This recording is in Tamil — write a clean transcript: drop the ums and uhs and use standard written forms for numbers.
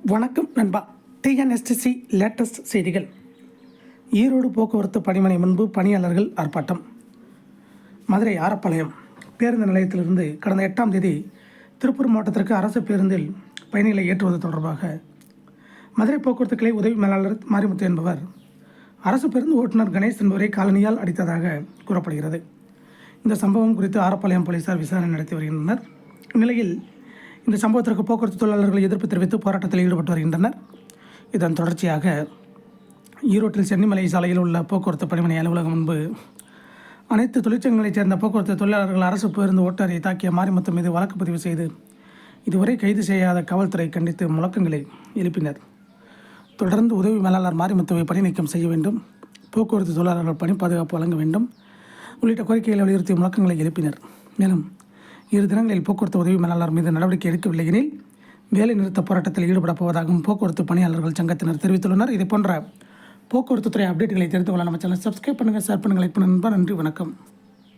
வணக்கம் நண்பா. டிஎன்எஸ்டிசி லேட்டஸ்ட் செய்திகள். ஈரோடு போக்குவரத்து பணிமனை முன்பு பணியாளர்கள் ஆர்ப்பாட்டம். மதுரை ஆரப்பாளையம் பேருந்து நிலையத்திலிருந்து கடந்த 8ஆம் தேதி திருப்பூர் மாவட்டத்திற்கு அரசு பேருந்தில் பயணிகளை ஏற்றுவது தொடர்பாக மதுரை போக்குவரத்து கிளை உதவி மேலாளர் மாரிமுத்து என்பவர் அரசு பேருந்து ஓட்டுநர் கணேஷ் என்பவரை காலனியால் அடித்ததாக கூறப்படுகிறது. இந்த சம்பவம் குறித்து ஆரப்பாளையம் போலீசார் விசாரணை நடத்தி வருகின்றனர். இந்நிலையில் இந்த சம்பவத்திற்கு போக்குவரத்து தொழிலாளர்கள் எதிர்ப்பு தெரிவித்து போராட்டத்தில் ஈடுபட்டு வருகின்றனர். இதன் தொடர்ச்சியாக ஈரோட்டில் சென்னிமலை சாலையில் உள்ள போக்குவரத்து பணிமனை அலுவலகம் முன்பு அனைத்து தொழிற்சங்கங்களைச் சேர்ந்த போக்குவரத்து தொழிலாளர்கள் அரசு பேருந்து ஓட்டுநரை தாக்கிய மாரிமுத்து மீது வழக்கு பதிவு செய்து இதுவரை கைது செய்யாத காவல்துறை கண்டித்து முழக்கங்களை எழுப்பினர். தொடர்ந்து உதவி மேலாளர் மாரிமுத்துவை பணி நீக்கம் செய்ய வேண்டும், போக்குவரத்து தொழிலாளர்கள் பணி பாதுகாப்பு வழங்க வேண்டும் உள்ளிட்ட கோரிக்கைகளை வலியுறுத்தி முழக்கங்களை எழுப்பினர். மேலும் 2 தினங்களில் போக்குவரத்து உதவி மேலாளர் மீது நடவடிக்கை எடுக்கவில்லை எனில் வேலை நிறுத்த போராட்டத்தில் ஈடுபடப் போவதாகவும் போக்குவரத்து பணியாளர்கள் சங்கத்தினர் தெரிவித்துள்ளனர். இது போன்ற போக்குவரத்து துறை அப்டேட்டுகளை தெரிந்து கொள்ள நம்ம சேனல் சப்ஸ்கிரைப் பண்ணுங்கள், ஷேர் பண்ணுங்கள், லைக் பண்ணுங்கள். நன்றி, வணக்கம்.